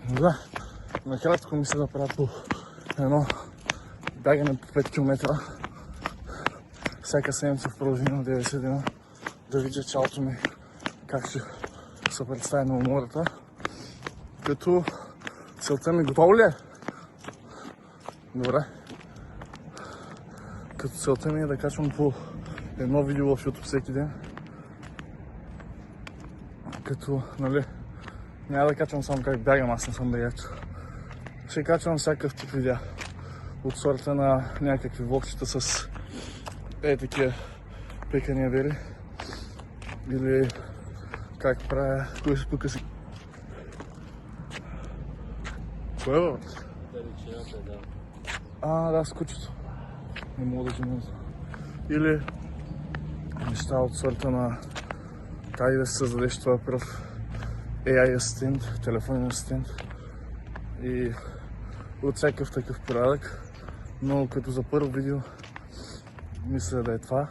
Да, накратко мисля да правя по едно бягане по 5 км. Всяка седмица в продължение на 90 дена. Да видя цялото ми как ще се представи на умората. Като целта ми готова ли е? Добре. Като целта ми е да качвам по едно видео в YouTube всеки ден. Като, нали, няма да качвам само как бягам, аз не съм бегач. Ще качвам всякакъв тип видеа. От сорта на някакви влогчета с такива пекания вери. Или как правя, тук си... Кое е, бе? Да, с кучето. Не мога да ги мисля. Или неща от сорта на как да се създадеш това пръв AI асистент, телефонен асистент и от всякакъв такъв порядък. Но като за първо видео мисля да е това.